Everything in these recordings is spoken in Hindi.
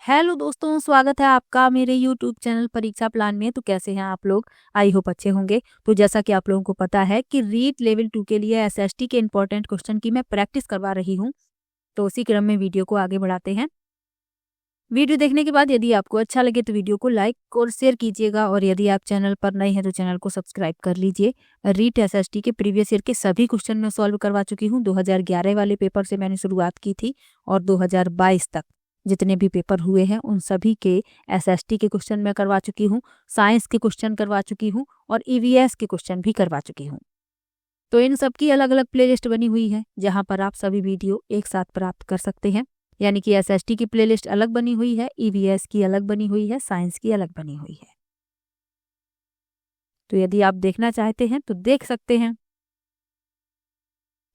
हेलो दोस्तों, स्वागत है आपका मेरे यूट्यूब चैनल परीक्षा प्लान में। तो कैसे हैं आप लोग? आई होप अच्छे होंगे। तो जैसा कि आप लोगों को पता है कि रीट लेवल 2 के लिए एसएसटी के इंपॉर्टेंट क्वेश्चन की मैं प्रैक्टिस करवा रही हूं। तो उसी क्रम में वीडियो को आगे बढ़ाते हैं। वीडियो देखने के बाद यदि आपको अच्छा लगे तो वीडियो को लाइक और शेयर कीजिएगा, और यदि आप चैनल पर नए हैं तो चैनल को सब्सक्राइब कर लीजिए। रीट एसएसटी के प्रीवियस ईयर के सभी क्वेश्चन मैं सॉल्व करवा चुकी हूँ। 2011 वाले पेपर से मैंने शुरुआत की थी और 2022 तक जितने भी पेपर हुए हैं उन सभी के एसएसटी के क्वेश्चन मैं करवा चुकी हूँ, साइंस के क्वेश्चन करवा चुकी हूँ और ईवीएस के क्वेश्चन भी करवा चुकी हूँ। तो इन सब की अलग अलग प्लेलिस्ट बनी हुई है जहाँ पर आप सभी वीडियो एक साथ प्राप्त कर सकते हैं। यानी कि एसएसटी की प्लेलिस्ट अलग बनी हुई है, ईवीएस की अलग बनी हुई है, साइंस की अलग बनी हुई है। तो यदि आप देखना चाहते हैं तो देख सकते हैं।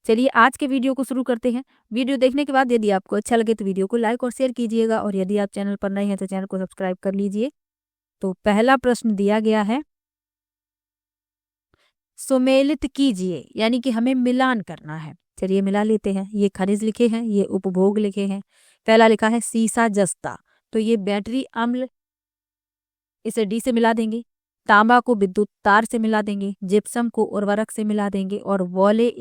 चलिए आज के वीडियो को शुरू करते हैं। वीडियो देखने के बाद यदि आपको अच्छा लगे तो वीडियो को लाइक और शेयर कीजिएगा, और यदि आप चैनल पर नए हैं तो चैनल को सब्सक्राइब कर लीजिए। तो पहला प्रश्न दिया गया है, सुमेलित कीजिए, यानी कि हमें मिलान करना है। चलिए मिला लेते हैं। ये खनिज लिखे हैं, ये उपभोग लिखे हैं। पहला लिखा है सीसा जस्ता, तो ये बैटरी अम्ल, इसे डी से मिला देंगे। तांबा को विद्युत तार से मिला देंगे। जिप्सम को उर्वरक से मिला देंगे और वॉले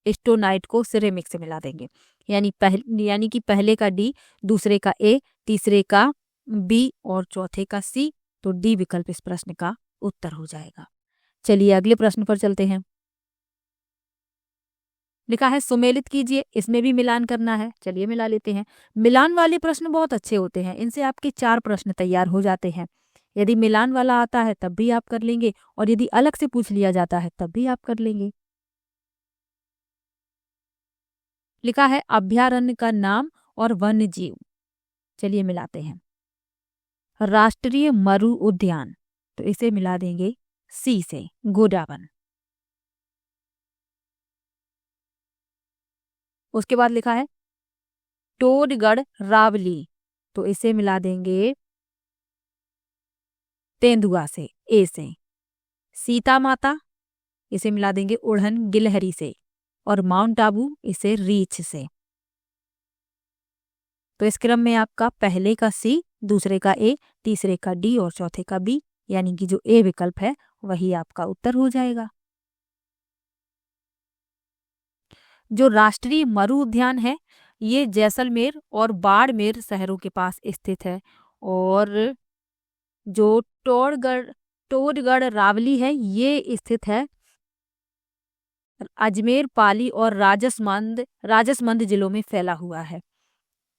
स्टोनाइट को सिरेमिक से मिला देंगे। यानी कि पहले का डी, दूसरे का ए, तीसरे का बी और चौथे का सी। तो डी विकल्प इस प्रश्न का उत्तर हो जाएगा। चलिए अगले प्रश्न पर चलते हैं। लिखा है सुमेलित कीजिए, इसमें भी मिलान करना है। चलिए मिला लेते हैं। मिलान वाले प्रश्न बहुत अच्छे होते हैं, इनसे आपके 4 प्रश्न तैयार हो जाते हैं। यदि मिलान वाला आता है तब भी आप कर लेंगे, और यदि अलग से पूछ लिया जाता है तब भी आप कर लेंगे। लिखा है अभयारण्य का नाम और वन्य जीव। चलिए मिलाते हैं। राष्ट्रीय मरु उद्यान, तो इसे मिला देंगे सी से, गोडावन। उसके बाद लिखा है टोडगढ़ रावली, तो इसे मिला देंगे तेंदुआ से, ए से। सीता माता, इसे मिला देंगे उड़न गिलहरी से, और माउंट आबू इसे रीछ से। तो इस क्रम में आपका पहले का सी, दूसरे का ए, तीसरे का डी और चौथे का बी, यानी कि जो ए विकल्प है वही आपका उत्तर हो जाएगा। जो राष्ट्रीय मरु उद्यान है ये जैसलमेर और बाड़मेर शहरों के पास स्थित है, और जो टोडगढ़ रावली है ये स्थित है अजमेर, पाली और राजसमंद जिलों में फैला हुआ है।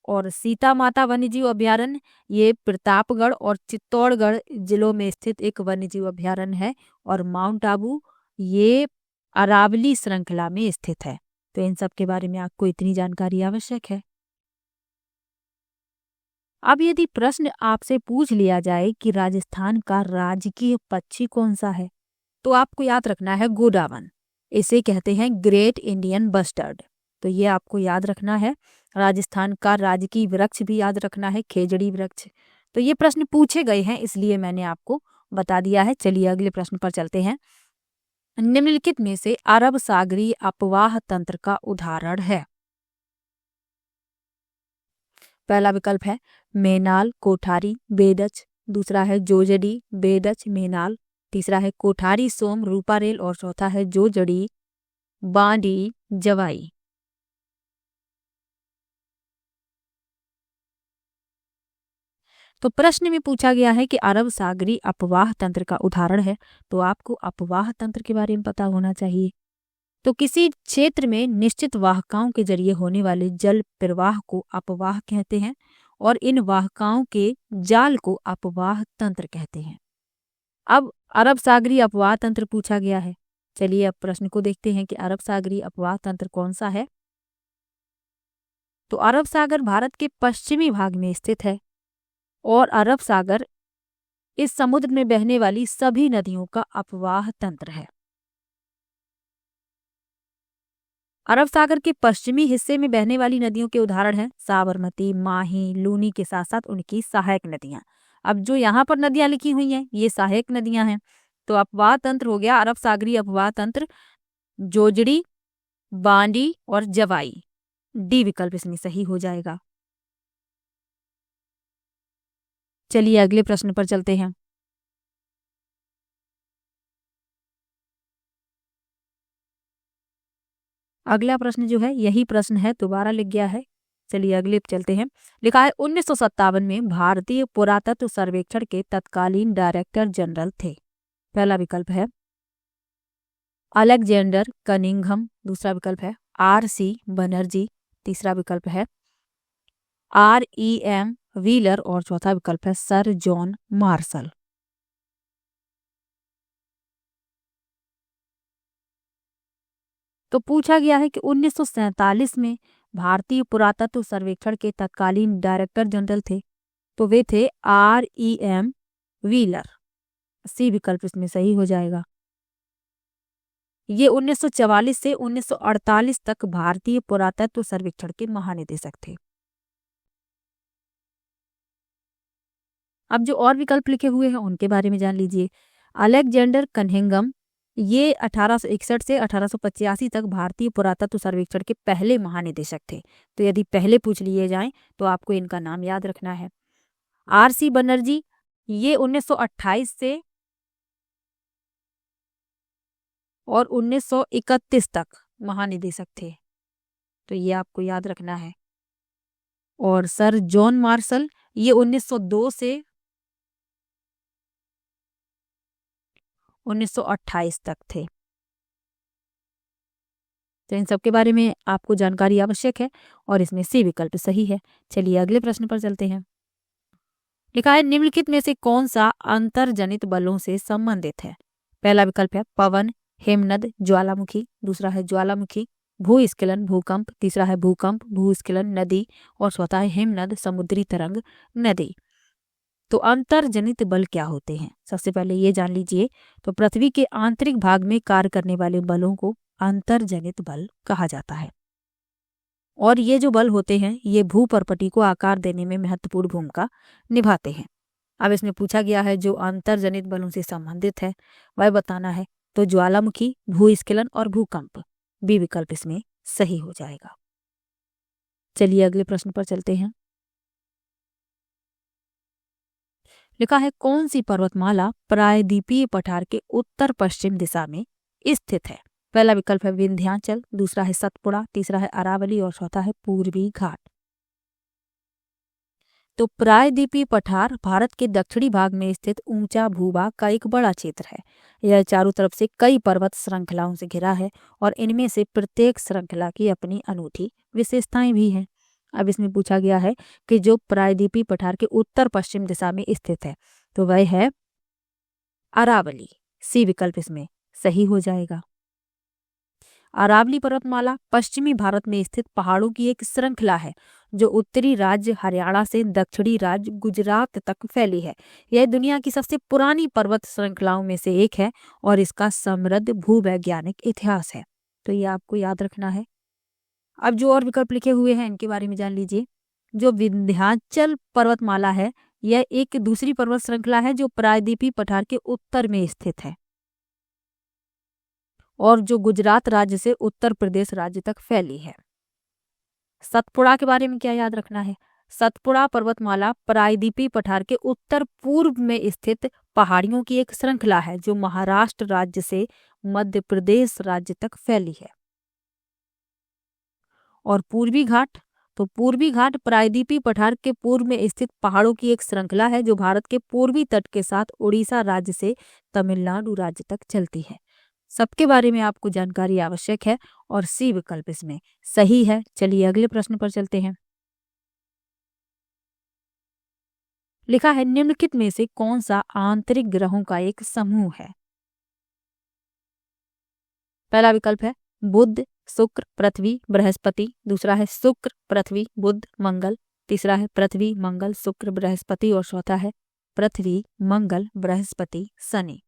और सीता माता वन्यजीव अभयारण्य ये प्रतापगढ़ और चित्तौड़गढ़ जिलों में स्थित एक वन्यजीव अभयारण्य है, और माउंट आबू ये अरावली श्रृंखला में स्थित है। तो इन सब के बारे में आपको इतनी जानकारी आवश्यक है। अब यदि प्रश्न आपसे पूछ लिया जाए कि राजस्थान का राजकीय पक्षी कौन सा है, तो आपको याद रखना है गोडावन। इसे कहते हैं ग्रेट इंडियन बस्टर्ड, तो ये आपको याद रखना है। राजस्थान का राजकीय वृक्ष भी याद रखना है, खेजड़ी वृक्ष। तो ये प्रश्न पूछे गए हैं इसलिए मैंने आपको बता दिया है। चलिए अगले प्रश्न पर चलते हैं। निम्नलिखित में से अरब सागरीय अपवाह तंत्र का उदाहरण है। पहला विकल्प है मेनाल, कोठारी, बेडच। दूसरा है जोजड़ी, बेडच, मेनाल। तीसरा है कोठारी, सोम, रूपारेल। और चौथा है जोजड़ी, बांडी, जवाई। तो प्रश्न में पूछा गया है कि अरब सागरी अपवाह तंत्र का उदाहरण है, तो आपको अपवाह तंत्र के बारे में पता होना चाहिए। तो किसी क्षेत्र में निश्चित वाहकाओं के जरिए होने वाले जल प्रवाह को अपवाह कहते हैं, और इन वाहकाओं के जाल को अपवाह तंत्र कहते हैं। अब अरब सागरी अपवाह तंत्र पूछा गया है। चलिए अब प्रश्न को देखते हैं कि अरब सागरी अपवाह तंत्र कौन सा है। तो अरब सागर भारत के पश्चिमी भाग में स्थित है, और अरब सागर इस समुद्र में बहने वाली सभी नदियों का अपवाह तंत्र है। अरब सागर के पश्चिमी हिस्से में बहने वाली नदियों के उदाहरण हैं साबरमती, माही, लूनी के साथ साथ उनकी सहायक नदियां। अब जो यहाँ पर नदियां लिखी हुई हैं ये सहायक नदियां हैं। तो अपवाह तंत्र हो गया अरब सागरी अपवाह तंत्र जोजड़ी, बांडी और जवाई। डी विकल्प इसमें सही हो जाएगा। चलिए अगले प्रश्न पर चलते हैं। अगला प्रश्न जो है यही प्रश्न है, दोबारा लिख गया है। चलिए अगले पे चलते हैं। लिखा है 1957 में भारतीय पुरातत्व सर्वेक्षण के तत्कालीन डायरेक्टर जनरल थे। पहला विकल्प है अलेक्जेंडर कनिंघम, दूसरा विकल्प है RC बनर्जी, तीसरा विकल्प है REM व्हीलर और चौथा विकल्प है सर जॉन मार्शल। तो पूछा गया है कि 1947 में भारतीय पुरातत्व सर्वेक्षण के तत्कालीन डायरेक्टर जनरल थे, तो वे थे REM व्हीलर। सी विकल्प इसमें सही हो जाएगा। ये 1944 से 1948 तक भारतीय पुरातत्व सर्वेक्षण के महानिदेशक थे। अब जो और विकल्प लिखे हुए हैं उनके बारे में जान लीजिए। अलेक्जेंडर कनिंघम ये 1861 से 1885 तक भारतीय पुरातत्व सर्वेक्षण के पहले महानिदेशक थे। तो यदि पहले पूछ लिए जाएं तो आपको इनका नाम याद रखना है। RC बनर्जी ये 1928 से और 1931 तक महानिदेशक थे, तो ये आपको याद रखना है। और सर जॉन मार्शल ये 1902 से 1928 तक थे। तो इन सब के बारे में आपको जानकारी आवश्यक है और इसमें सी विकल्प सही है। चलिए अगले प्रश्न पर चलते हैं। लिखा है निम्नलिखित में से कौन सा अंतर्जनित बलों से संबंधित है। पहला विकल्प है पवन, हिमनद, ज्वालामुखी, दूसरा है ज्वालामुखी भूस्खलन भूकंप, तीसरा है भूकंप भूस्खलन नदी और चौथा है हिमनद समुद्री तरंग नदी। तो अंतर्जनित बल क्या होते हैं, सबसे पहले ये जान लीजिए। तो पृथ्वी के आंतरिक भाग में कार्य करने वाले बलों को अंतर्जनित बल कहा जाता है। और ये जो बल होते हैं ये भूपर्पटी को आकार देने में महत्वपूर्ण भूमिका निभाते हैं। अब इसमें पूछा गया है जो अंतर्जनित बलों से संबंधित है वह बताना है। तो ज्वालामुखी, भूस्खलन और भूकंप, बी विकल्प इसमें सही हो जाएगा। चलिए अगले प्रश्न पर चलते हैं। लिखा है कौन सी पर्वतमाला प्रायद्वीपीय पठार के उत्तर पश्चिम दिशा में स्थित है। पहला विकल्प है विंध्याचल, दूसरा है सतपुड़ा, तीसरा है अरावली और चौथा है पूर्वी घाट। तो प्रायद्वीपीय पठार भारत के दक्षिणी भाग में स्थित ऊंचा भूभाग का एक बड़ा क्षेत्र है। यह चारों तरफ से कई पर्वत श्रृंखलाओं से घिरा है और इनमें से प्रत्येक श्रृंखला की अपनी अनूठी विशेषताएं भी हैं। अब इसमें पूछा गया है कि जो प्रायद्वीपीय पठार के उत्तर पश्चिम दिशा में स्थित है तो वह है अरावली। सी विकल्प इसमें सही हो जाएगा। अरावली पर्वतमाला पश्चिमी भारत में स्थित पहाड़ों की एक श्रृंखला है जो उत्तरी राज्य हरियाणा से दक्षिणी राज्य गुजरात तक फैली है। यह दुनिया की सबसे पुरानी पर्वत श्रृंखलाओं में से एक है और इसका समृद्ध भूवैज्ञानिक इतिहास है। तो ये आपको याद रखना है। अब जो और विकल्प लिखे हुए हैं इनके बारे में जान लीजिए। जो विंध्याचल पर्वतमाला है यह एक दूसरी पर्वत श्रृंखला है जो प्रायद्वीपीय पठार के उत्तर में स्थित है और जो गुजरात राज्य से उत्तर प्रदेश राज्य तक फैली है। सतपुड़ा के बारे में क्या याद रखना है। सतपुड़ा पर्वतमाला प्रायद्वीपीय पठार के उत्तर पूर्व में स्थित पहाड़ियों की एक श्रृंखला है जो महाराष्ट्र राज्य से मध्य प्रदेश राज्य तक फैली है। और पूर्वी घाट, तो पूर्वी घाट प्रायद्वीपीय पठार के पूर्व में स्थित पहाड़ों की एक श्रृंखला है जो भारत के पूर्वी तट के साथ उड़ीसा राज्य से तमिलनाडु राज्य तक चलती है। सबके बारे में आपको जानकारी आवश्यक है और सी विकल्प इसमें सही है। चलिए अगले प्रश्न पर चलते हैं। लिखा है निम्नलिखित में से कौन सा आंतरिक ग्रहों का एक समूह है। पहला विकल्प है बुध, शुक्र, पृथ्वी, बृहस्पति, दूसरा है शुक्र, पृथ्वी, बुध, मंगल, तीसरा है पृथ्वी, मंगल, शुक्र, बृहस्पति और चौथा है पृथ्वी, मंगल, बृहस्पति, शनि।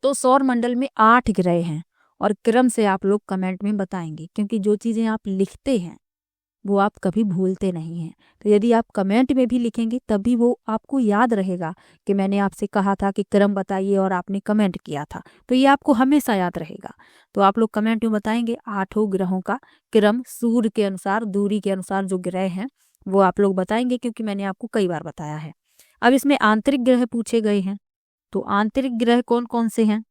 तो सौर मंडल में 8 ग्रह हैं और क्रम से आप लोग कमेंट में बताएंगे क्योंकि जो चीजें आप लिखते हैं वो आप कभी भूलते नहीं हैं। तो यदि आप कमेंट में भी लिखेंगे तभी वो आपको याद रहेगा कि मैंने आपसे कहा था कि क्रम बताइए और आपने कमेंट किया था, तो ये आपको हमेशा याद रहेगा। तो आप लोग कमेंट में बताएंगे 8 ग्रहों का क्रम सूर्य के अनुसार दूरी के अनुसार जो ग्रह हैं वो आप लोग बताएंगे क्योंकि मैंने आपको कई बार बताया है। अब इसमें आंतरिक ग्रह पूछे गए हैं, तो आंतरिक ग्रह कौन कौन से हैं?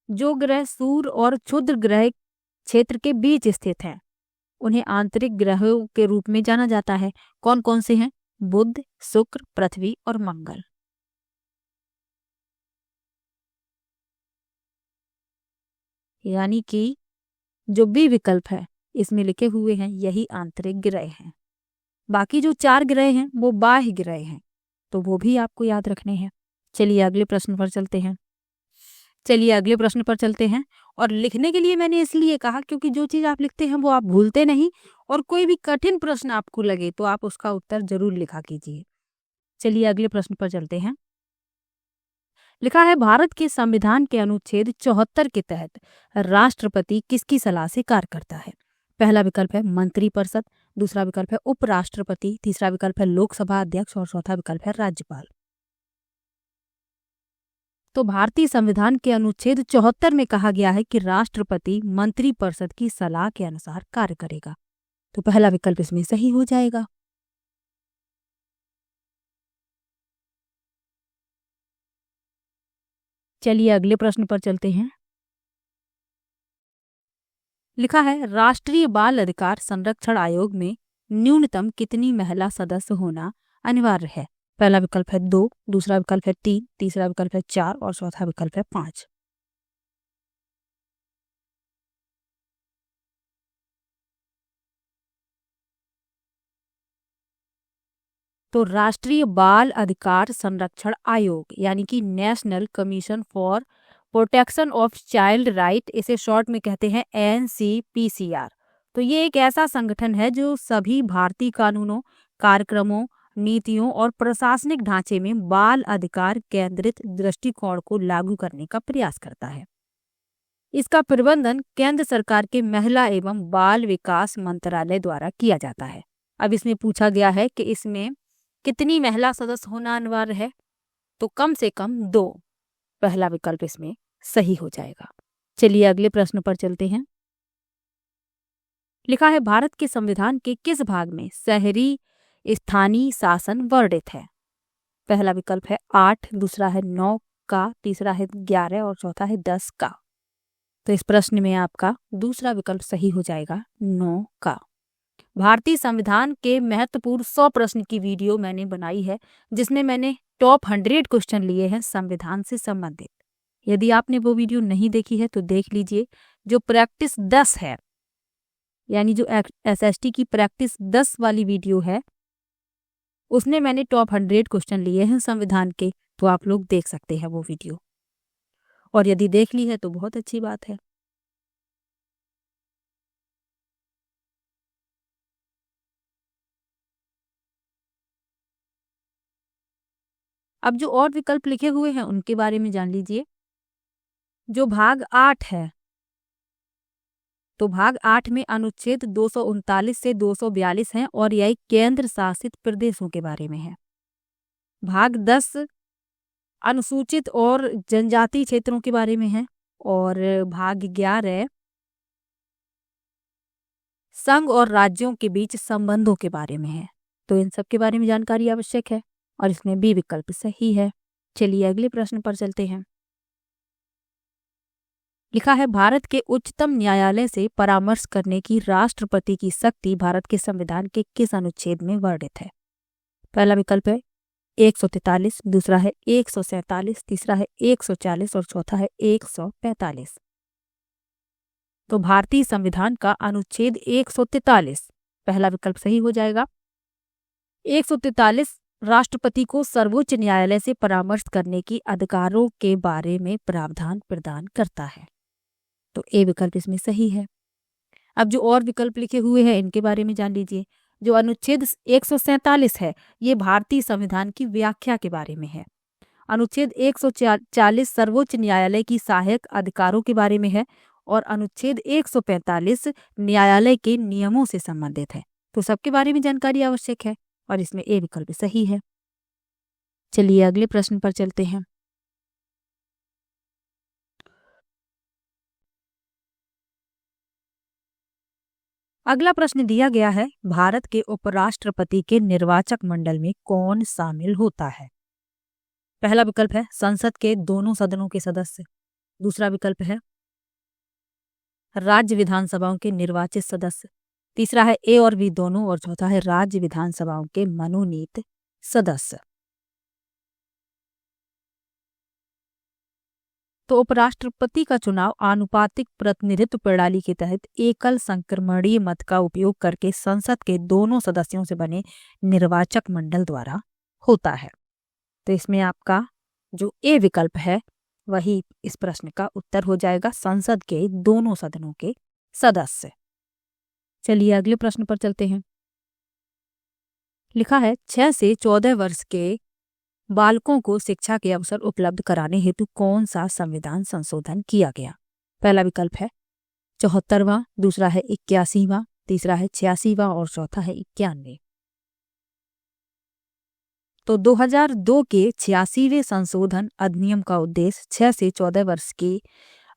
जो ग्रह सूर्य और क्षुद्र ग्रह क्षेत्र के बीच स्थित हैं उन्हें आंतरिक ग्रहों के रूप में जाना जाता है। कौन कौन से हैं? बुध, शुक्र, पृथ्वी और मंगल। यानी कि जो बी विकल्प है इसमें लिखे हुए हैं यही आंतरिक ग्रह हैं। बाकी जो 4 ग्रह हैं वो बाह्य ग्रह हैं, तो वो भी आपको याद रखने हैं। चलिए अगले प्रश्न पर चलते हैं। और लिखने के लिए मैंने इसलिए कहा क्योंकि जो चीज़ आप लिखते हैं वो आप भूलते नहीं, और कोई भी कठिन प्रश्न आपको लगे तो आप उसका उत्तर जरूर लिखा कीजिए। चलिए अगले प्रश्न पर चलते हैं। लिखा है भारत के संविधान के अनुच्छेद 74 के तहत राष्ट्रपति किसकी सलाह से कार्य करता है? पहला विकल्प है मंत्रिपरिषद, दूसरा विकल्प है उपराष्ट्रपति, तीसरा विकल्प है लोकसभा अध्यक्ष और चौथा विकल्प है राज्यपाल। तो भारतीय संविधान के अनुच्छेद 74 में कहा गया है कि राष्ट्रपति मंत्रिपरिषद की सलाह के अनुसार कार्य करेगा, तो पहला विकल्प इसमें सही हो जाएगा। चलिए अगले प्रश्न पर चलते हैं। लिखा है राष्ट्रीय बाल अधिकार संरक्षण आयोग में न्यूनतम कितनी महिला सदस्य होना अनिवार्य है? पहला विकल्प है 2, दूसरा विकल्प है 3, तीसरा विकल्प है 4 और चौथा विकल्प है 5। तो राष्ट्रीय बाल अधिकार संरक्षण आयोग यानी कि national commission for protection of child right, इसे शॉर्ट में कहते हैं NCPCR। तो ये एक ऐसा संगठन है जो सभी भारतीय कानूनों, कार्यक्रमों, नीतियों और प्रशासनिक ढांचे में बाल अधिकार केंद्रित दृष्टिकोण को लागू करने का प्रयास करता है। इसका प्रबंधन केंद्र सरकार के महिला एवं बाल विकास मंत्रालय द्वारा किया जाता है। अब इसमें पूछा गया है कि इसमें कितनी महिला सदस्य होना अनिवार्य है? तो कम से कम 2, पहला विकल्प इसमें सही हो जाएगा। चलिए अगले प्रश्न पर चलते हैं। लिखा है भारत के संविधान के किस भाग में शहरी स्थानीय शासन वर्णित है? पहला विकल्प है 8, दूसरा है 9 का, तीसरा है 11 और चौथा है 10 का। तो इस प्रश्न में आपका दूसरा विकल्प सही हो जाएगा, 9 का। भारतीय संविधान के महत्वपूर्ण 100 प्रश्न की वीडियो मैंने बनाई है जिसमें मैंने टॉप 100 क्वेश्चन लिए हैं संविधान से संबंधित। यदि आपने वो वीडियो नहीं देखी है तो देख लीजिए। जो प्रैक्टिस 10 है यानी जो SST की प्रैक्टिस 10 वाली वीडियो है उसने मैंने टॉप 100 क्वेश्चन लिए हैं संविधान के, तो आप लोग देख सकते हैं वो वीडियो, और यदि देख ली है तो बहुत अच्छी बात है। अब जो और विकल्प लिखे हुए हैं उनके बारे में जान लीजिए। जो भाग 8 है, तो भाग 8 में अनुच्छेद 239 से 242 हैं और यह केंद्र शासित प्रदेशों के बारे में है। भाग 10 अनुसूचित और जनजातीय क्षेत्रों के बारे में है, और भाग 11 संघ और राज्यों के बीच संबंधों के बारे में है। तो इन सब के बारे में जानकारी आवश्यक है और इसमें बी विकल्प सही है। चलिए अगले प्रश्न पर चलते हैं। लिखा है भारत के उच्चतम न्यायालय से परामर्श करने की राष्ट्रपति की शक्ति भारत के संविधान के किस अनुच्छेद में वर्णित है? पहला विकल्प है 143, दूसरा है 147, तीसरा है 140 और चौथा है 145। तो भारतीय संविधान का अनुच्छेद 143 पहला विकल्प सही हो जाएगा। 143 राष्ट्रपति को सर्वोच्च न्यायालय से परामर्श करने की अधिकारों के बारे में प्रावधान प्रदान करता है, तो ए विकल्प इसमें सही है। अब जो और विकल्प लिखे हुए हैं इनके बारे में जान लीजिए। जो अनुच्छेद 147 है ये भारतीय संविधान की व्याख्या के बारे में है। अनुच्छेद 140 सर्वोच्च न्यायालय की सहायक अधिकारों के बारे में है, और अनुच्छेद 145 न्यायालय के नियमों से संबंधित है। तो सबके बारे में जानकारी आवश्यक है और इसमें ए विकल्प सही है। चलिए अगले प्रश्न पर चलते हैं। अगला प्रश्न दिया गया है, भारत के उपराष्ट्रपति के निर्वाचक मंडल में कौन शामिल होता है? पहला विकल्प है संसद के दोनों सदनों के सदस्य, दूसरा विकल्प है राज्य विधानसभाओं के निर्वाचित सदस्य, तीसरा है ए और बी दोनों और चौथा है राज्य विधानसभाओं के मनोनीत सदस्य। तो उपराष्ट्रपति का चुनाव आनुपातिक प्रतिनिधित्व प्रणाली के तहत एकल संक्रमणीय मत का उपयोग करके संसद के दोनों सदस्यों से बने निर्वाचक मंडल द्वारा होता है। तो इसमें आपका जो ए विकल्प है वही इस प्रश्न का उत्तर हो जाएगा, संसद के दोनों सदनों के सदस्य। चलिए अगले प्रश्न पर चलते हैं। लिखा है 6 से 14 वर्ष के बालकों को शिक्षा के अवसर उपलब्ध कराने हेतु कौन सा संविधान संशोधन किया गया? पहला विकल्प है 74वां, दूसरा है 81वां, तीसरा है 86वां और चौथा है 91। तो 2002 के 86वें संशोधन अधिनियम का उद्देश्य 6 से 14 वर्ष की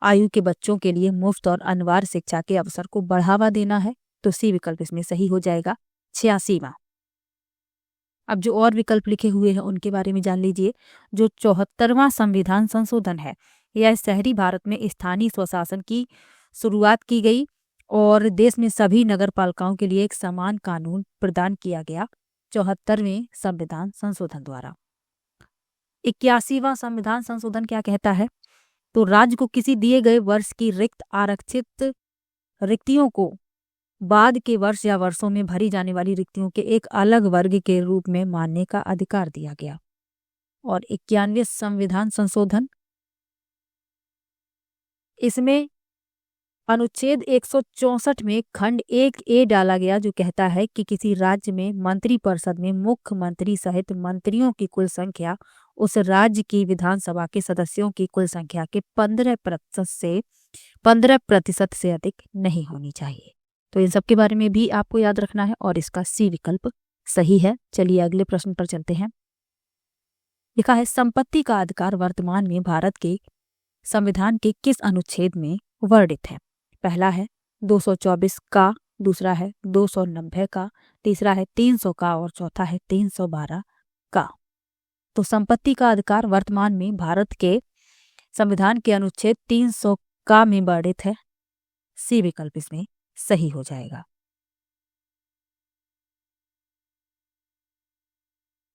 आयु के बच्चों के लिए मुफ्त और अनिवार्य शिक्षा के अवसर को बढ़ावा देना है। तो सी विकल्प इसमें सही हो जाएगा, 86वां। अब जो और विकल्प लिखे हुए हैं उनके बारे में जान लीजिए। जो 74वां संविधान संशोधन है, यह शहरी भारत में स्थानीय स्वशासन की शुरुआत की गई और देश में सभी नगर पालिकाओं के लिए एक समान कानून प्रदान किया गया 74वें संविधान संशोधन द्वारा। 81वां संविधान संशोधन क्या कहता है? तो राज्य को किसी दिए गए वर्ष की रिक्त आरक्षित रिक्तियों को बाद के वर्ष या वर्षों में भरी जाने वाली रिक्तियों के एक अलग वर्ग के रूप में मानने का अधिकार दिया गया। और 91वें संविधान संशोधन, इसमें अनुच्छेद 164 में खंड 1A डाला गया जो कहता है कि किसी राज्य में मंत्रिपरिषद में मुख्यमंत्री सहित मंत्रियों की कुल संख्या उस राज्य की विधानसभा के सदस्यों की कुल संख्या के 15% से अधिक नहीं होनी चाहिए। तो इन सब के बारे में भी आपको याद रखना है और इसका सी विकल्प सही है। चलिए अगले प्रश्न पर चलते हैं। लिखा है संपत्ति का अधिकार वर्तमान में भारत के संविधान के किस अनुच्छेद में वर्णित है? पहला है 224 का, दूसरा है 290 का, तीसरा है 300 का और चौथा है 312 का। तो संपत्ति का अधिकार वर्तमान में भारत के संविधान के अनुच्छेद 300 का में वर्णित है। सी विकल्प इसमें सही हो जाएगा।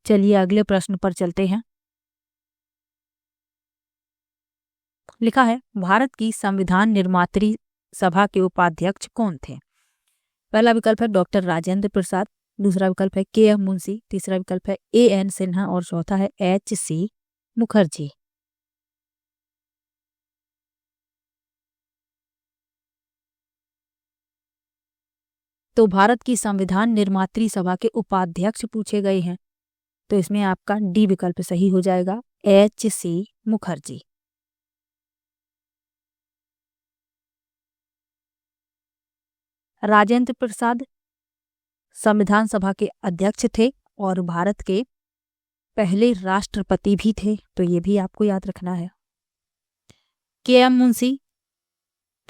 चलिए अगले प्रश्न पर चलते हैं। लिखा है भारत की संविधान निर्मात्री सभा के उपाध्यक्ष कौन थे? पहला विकल्प है डॉक्टर राजेंद्र प्रसाद, दूसरा विकल्प है के.एम. मुंशी, तीसरा विकल्प है ए.एन. सिन्हा और चौथा है H.C. मुखर्जी। तो भारत की संविधान निर्मात्री सभा के उपाध्यक्ष पूछे गए हैं, तो इसमें आपका डी विकल्प सही हो जाएगा, H.C. मुखर्जी। राजेंद्र प्रसाद संविधान सभा के अध्यक्ष थे और भारत के पहले राष्ट्रपति भी थे, तो ये भी आपको याद रखना है। के.एम. मुंशी,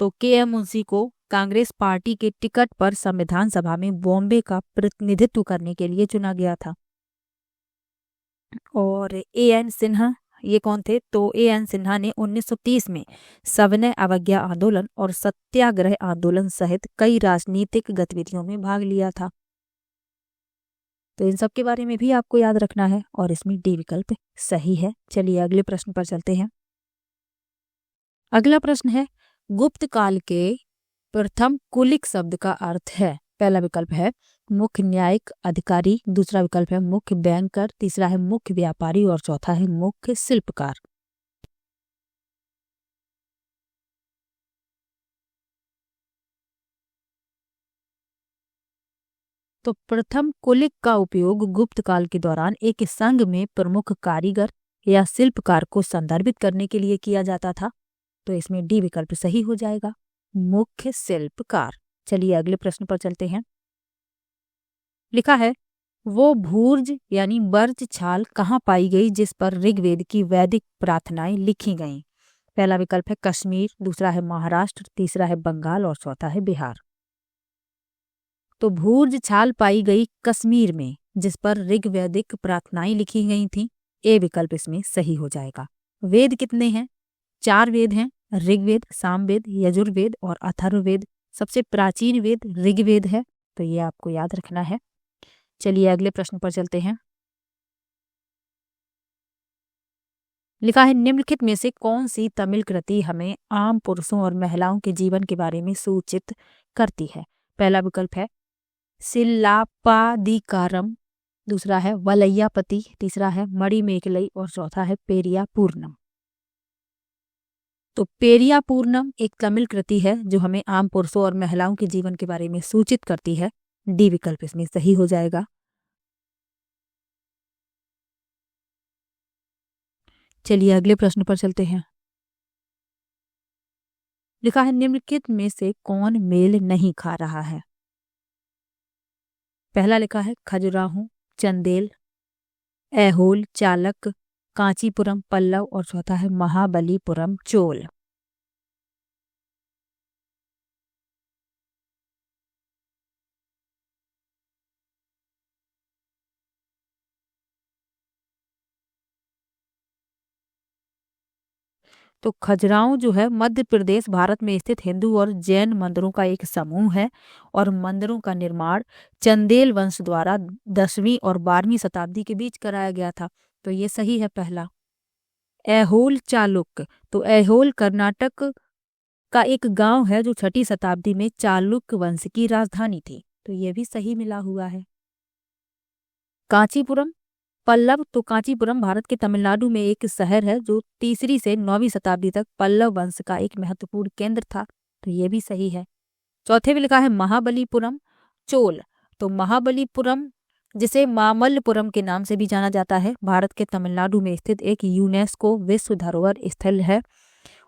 तो के.एम. मुंशी को कांग्रेस पार्टी के टिकट पर संविधान सभा में बॉम्बे का प्रतिनिधित्व करने के लिए चुना गया था। और ए.एन. सिन्हा ये कौन थे? तो ए.एन. सिन्हा ने 1930 में सविनय अवज्ञा आंदोलन और सत्याग्रह आंदोलन सहित कई राजनीतिक गतिविधियों में भाग लिया था। तो इन सब के बारे में भी आपको याद रखना है और इसमें डी विकल्प सही है। चलिए अगले प्रश्न पर चलते हैं। अगला प्रश्न है गुप्त काल के प्रथम कुलिक शब्द का अर्थ है? पहला विकल्प है मुख्य न्यायिक अधिकारी, दूसरा विकल्प है मुख्य बैंकर, तीसरा है मुख्य व्यापारी और चौथा है मुख्य शिल्पकार। तो प्रथम कुलिक का उपयोग गुप्त काल के दौरान एक संघ में प्रमुख कारीगर या शिल्पकार को संदर्भित करने के लिए किया जाता था। तो इसमें डी विकल्प सही हो जाएगा, मुख्य शिल्पकार। चलिए अगले प्रश्न पर चलते हैं। लिखा है वो भूर्ज यानी बर्च छाल कहाँ पाई गई जिस पर ऋग्वेद की वैदिक प्रार्थनाएं लिखी गईं? पहला विकल्प है कश्मीर, दूसरा है महाराष्ट्र, तीसरा है बंगाल और चौथा है बिहार। तो भूर्ज छाल पाई गई कश्मीर में, जिस पर ऋग्वैदिक प्रार्थनाएं लिखी गई थीं। ए विकल्प इसमें सही हो जाएगा। वेद कितने हैं? 4 वेद हैं, ऋग्वेद, सामवेद, यजुर्वेद और अथर्ववेद। सबसे प्राचीन वेद ऋग्वेद है, तो ये आपको याद रखना है। चलिए अगले प्रश्न पर चलते हैं। लिखा है निम्नलिखित में से कौन सी तमिल कृति हमें आम पुरुषों और महिलाओं के जीवन के बारे में सूचित करती है? पहला विकल्प है सिल्लापादिकारम, दूसरा है वलैयापति, तीसरा है मणिमेखलई और चौथा है पेरिया पूर्णम। तो पेरिया पूर्णम एक तमिल कृति है जो हमें आम पुरुषों और महिलाओं के जीवन के बारे में सूचित करती है। डी विकल्प इसमें सही हो जाएगा। चलिए अगले प्रश्न पर चलते हैं। लिखा है निम्नलिखित में से कौन मेल नहीं खा रहा है? पहला लिखा है खजुराहो, चंदेल, ऐहोल, चालक, कांचीपुरम, पल्लव और चौथा है महाबलीपुरम चोल। तो खजुराहो जो है मध्य प्रदेश भारत में स्थित हिंदू और जैन मंदिरों का एक समूह है और मंदिरों का निर्माण चंदेल वंश द्वारा 10वीं और 12वीं शताब्दी के बीच कराया गया था। तो ये सही है पहला। ऐहोल चालुक्य, तो ऐहोल कर्नाटक का एक गांव है जो 6ठी शताब्दी में चालुक्य वंश की राजधानी थी। तो ये भी सही मिला हुआ है। कांचीपुरम पल्लव, तो कांचीपुरम भारत के तमिलनाडु में एक शहर है जो 3री से 9वीं शताब्दी तक पल्लव वंश का एक महत्वपूर्ण केंद्र था। तो ये भी सही है। चौथे में लिखा है महाबलीपुरम चोल, तो महाबलीपुरम जिसे मामल्लपुरम के नाम से भी जाना जाता है, भारत के तमिलनाडु में स्थित एक यूनेस्को विश्व धरोहर स्थल है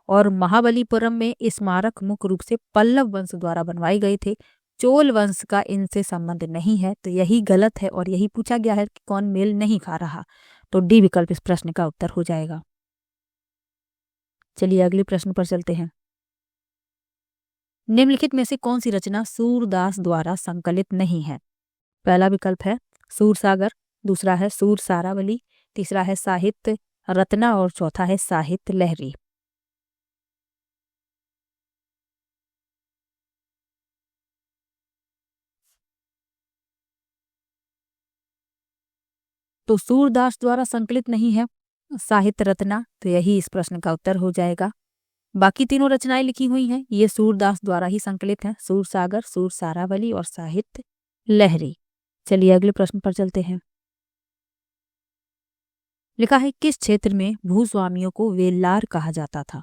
और महाबलीपुरम में स्मारक मुख्य रूप से पल्लव वंश द्वारा बनवाए गए थे। चोल वंश का इनसे संबंध नहीं है, तो यही गलत है और यही पूछा गया है कि कौन मेल नहीं खा रहा। तो डी विकल्प इस प्रश्न का उत्तर हो जाएगा। चलिए अगले प्रश्न पर चलते हैं। निम्नलिखित में से कौन सी रचना सूरदास द्वारा संकलित नहीं है? पहला विकल्प है सूरसागर, दूसरा है सूर सारावली, तीसरा है साहित्य रत्ना और चौथा है साहित्य लहरी। तो सूरदास द्वारा संकलित नहीं है साहित्य रत्ना, तो यही इस प्रश्न का उत्तर हो जाएगा। बाकी तीनों रचनाएं लिखी हुई हैं ये सूरदास द्वारा ही संकलित हैं, सूरसागर, सूर सारावली और साहित्य लहरी। चलिए अगले प्रश्न पर चलते हैं। लिखा है किस क्षेत्र में भूस्वामियों को वेल्लार कहा जाता था?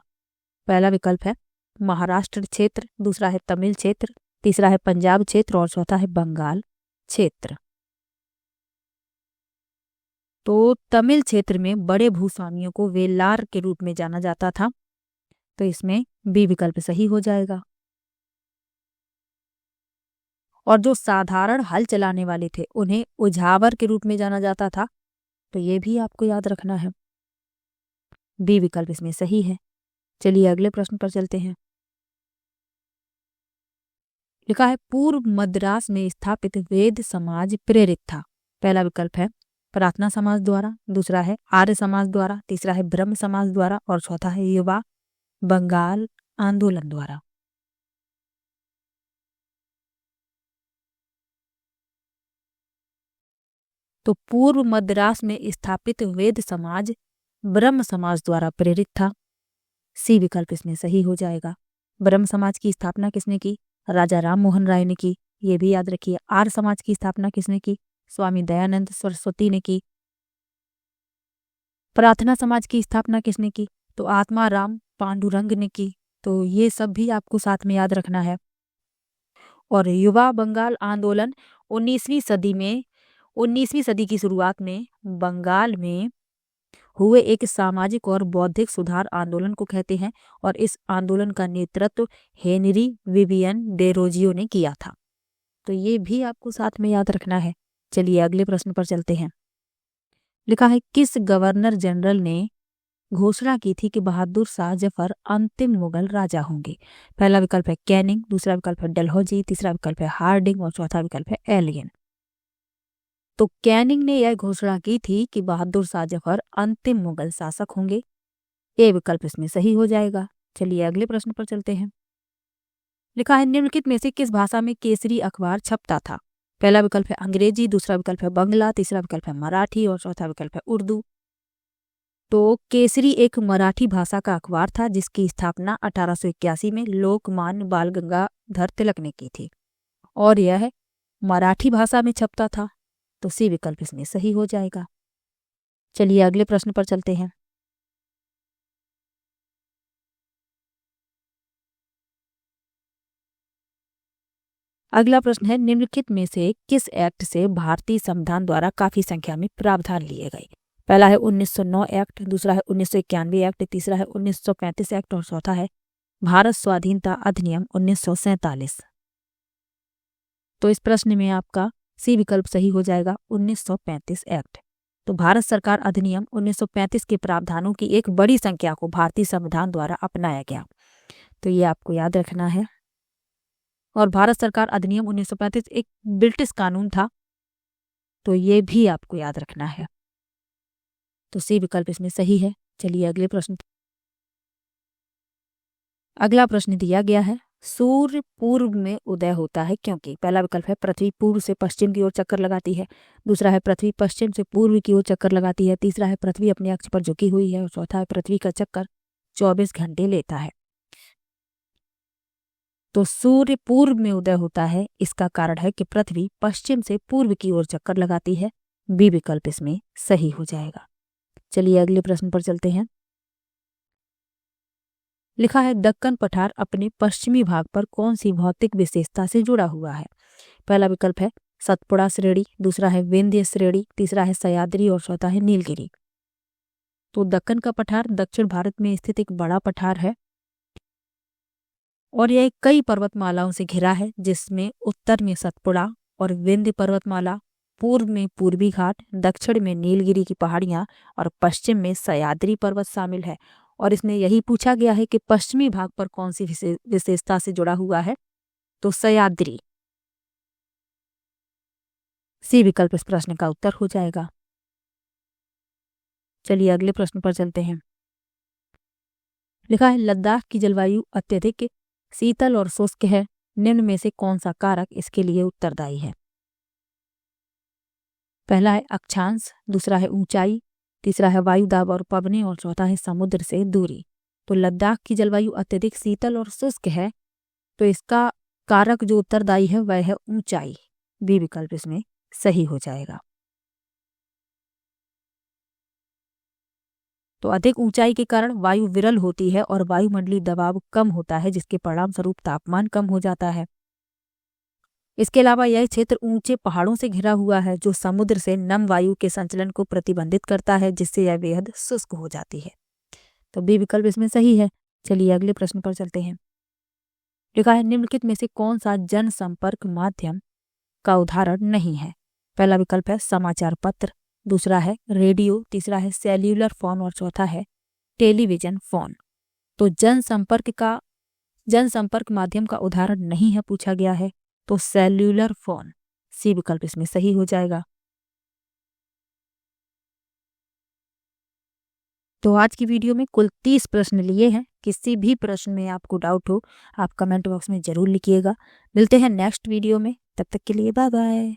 पहला विकल्प है महाराष्ट्र क्षेत्र, दूसरा है तमिल क्षेत्र, तीसरा है पंजाब क्षेत्र और चौथा है बंगाल क्षेत्र। तो तमिल क्षेत्र में बड़े भूस्वामियों को वेल्लार के रूप में जाना जाता था, तो इसमें बी विकल्प सही हो जाएगा। और जो साधारण हल चलाने वाले थे उन्हें उझावर के रूप में जाना जाता था, तो ये भी आपको याद रखना है। बी विकल्प इसमें सही है। चलिए अगले प्रश्न पर चलते हैं। लिखा है पूर्व मद्रास में स्थापित वेद समाज प्रेरित था। पहला विकल्प है प्रार्थना समाज द्वारा, दूसरा है आर्य समाज द्वारा, तीसरा है ब्रह्म समाज द्वारा और चौथा है युवा बंगाल आंदोलन द्वारा। तो पूर्व मद्रास में स्थापित वेद समाज ब्रह्म समाज द्वारा प्रेरित था। सी विकल्प इसमें सही हो जाएगा। ब्रह्म समाज की स्थापना किसने की? राजा राम मोहन राय ने की, ये भी याद रखिए। आर्य समाज की स्थापना किसने की? स्वामी दयानंद सरस्वती ने की। प्रार्थना समाज की स्थापना किसने की? तो आत्मा राम पांडुरंग ने की। तो ये सब भी आपको साथ में याद रखना है। और युवा बंगाल आंदोलन 19वीं सदी की शुरुआत में बंगाल में हुए एक सामाजिक और बौद्धिक सुधार आंदोलन को कहते हैं और इस आंदोलन का नेतृत्व हेनरी विवियन डेरोजियो ने किया था। तो ये भी आपको साथ में याद रखना है। चलिए अगले प्रश्न पर चलते हैं। लिखा है किस गवर्नर जनरल ने घोषणा की थी कि बहादुर शाह जफर अंतिम मुगल राजा होंगे? पहला विकल्प है कैनिंग, दूसरा विकल्प है डलहौजी, तीसरा विकल्प है हार्डिंग और चौथा विकल्प है एलियन। तो कैनिंग ने यह घोषणा की थी कि बहादुर शाह जफर अंतिम मुगल शासक होंगे। ए विकल्प इसमें सही हो जाएगा। चलिए अगले प्रश्न पर चलते हैं। लिखा है निम्नलिखित में से किस भाषा में केसरी अखबार छपता था? पहला विकल्प है अंग्रेजी, दूसरा विकल्प है बंगला, तीसरा विकल्प है मराठी और चौथा विकल्प है उर्दू। तो केसरी एक मराठी भाषा का अखबार था जिसकी स्थापना 1881 में लोकमान्य बाल गंगाधर तिलक ने की थी और यह मराठी भाषा में छपता था। तो सी विकल्प इसमें सही हो जाएगा। चलिए अगले प्रश्न पर चलते हैं। अगला प्रश्न है निम्नलिखित में से किस एक्ट से भारतीय संविधान द्वारा काफी संख्या में प्रावधान लिए गए? पहला है 1909 एक्ट, दूसरा है 1991 एक्ट, तीसरा है 1935 एक्ट और चौथा है भारत स्वाधीनता अधिनियम 1947। तो इस प्रश्न में आपका सी विकल्प सही हो जाएगा 1935 एक्ट। तो भारत सरकार अधिनियम 1935 के प्रावधानों की एक बड़ी संख्या को भारतीय संविधान द्वारा अपनाया गया। तो ये आपको याद रखना है। और भारत सरकार अधिनियम 1935 एक ब्रिटिश कानून था, तो ये भी आपको याद रखना है। तो सी विकल्प इसमें सही है। चलिए अगले प्रश्न। अगला प्रश्न दिया गया है सूर्य पूर्व में उदय होता है क्योंकि? पहला विकल्प है पृथ्वी पूर्व से पश्चिम की ओर चक्कर लगाती है, दूसरा है पृथ्वी पश्चिम से पूर्व की ओर चक्कर लगाती है, तीसरा है पृथ्वी अपने अक्ष पर झुकी हुई है और चौथा है पृथ्वी का चक्कर 24 घंटे लेता है। तो सूर्य पूर्व में उदय होता है, इसका कारण है कि पृथ्वी पश्चिम से पूर्व की ओर चक्कर लगाती है। बी विकल्प इसमें सही हो जाएगा। चलिए अगले प्रश्न पर चलते हैं। लिखा है दक्कन पठार अपने पश्चिमी भाग पर कौन सी भौतिक विशेषता से जुड़ा हुआ है? पहला विकल्प है सतपुड़ा श्रेणी, दूसरा है विंध्य श्रेणी, तीसरा है सह्याद्री और चौथा है नीलगिरी। तो दक्कन का पठार दक्षिण भारत में स्थित एक बड़ा पठार है और यह कई पर्वतमालाओं से घिरा है, जिसमें उत्तर में सतपुड़ा और विंध्य पर्वतमाला, पूर्व में पूर्वी घाट, दक्षिण में नीलगिरी की पहाड़ियां और पश्चिम में सह्याद्री पर्वत शामिल है। और इसमें यही पूछा गया है कि पश्चिमी भाग पर कौन सी विशेषता से जुड़ा हुआ है? तो सह्याद्री। सी विकल्प इस प्रश्न का उत्तर हो जाएगा। चलिए अगले प्रश्न पर चलते हैं। लिखा है लद्दाख की जलवायु अत्यधिक शीतल और शुष्क है, निम्न में से कौन सा कारक इसके लिए उत्तरदायी है? पहला है अक्षांश, दूसरा है ऊंचाई, तीसरा है वायु दाब और पवनें और चौथा है समुद्र से दूरी। तो लद्दाख की जलवायु अत्यधिक शीतल और शुष्क है, तो इसका कारक जो उत्तरदायी है वह है ऊंचाई। बी विकल्प इसमें सही हो जाएगा। तो अधिक ऊंचाई के कारण वायु विरल होती है और वायुमंडलीय दबाव कम होता है, जिसके परिणाम स्वरूप तापमान कम हो जाता है। इसके अलावा यह क्षेत्र ऊंचे पहाड़ों से घिरा हुआ है जो समुद्र से नम वायु के संचलन को प्रतिबंधित करता है, जिससे यह बेहद शुष्क हो जाती है। तो बी विकल्प इसमें सही है। चलिए अगले प्रश्न पर चलते हैं। लिखा है निम्नलिखित में से कौन सा जनसंपर्क माध्यम का उदाहरण नहीं है? पहला विकल्प है समाचार पत्र, दूसरा है रेडियो, तीसरा है सेल्यूलर फोन और चौथा है टेलीविजन फोन। तो जनसंपर्क माध्यम का उदाहरण नहीं है पूछा गया है, तो सेल्यूलर फोन। सी विकल्प इसमें सही हो जाएगा। तो आज की वीडियो में कुल 30 प्रश्न लिए हैं। किसी भी प्रश्न में आपको डाउट हो आप कमेंट बॉक्स में जरूर लिखिएगा। मिलते हैं नेक्स्ट वीडियो में, तब तक के लिए बाय बाय।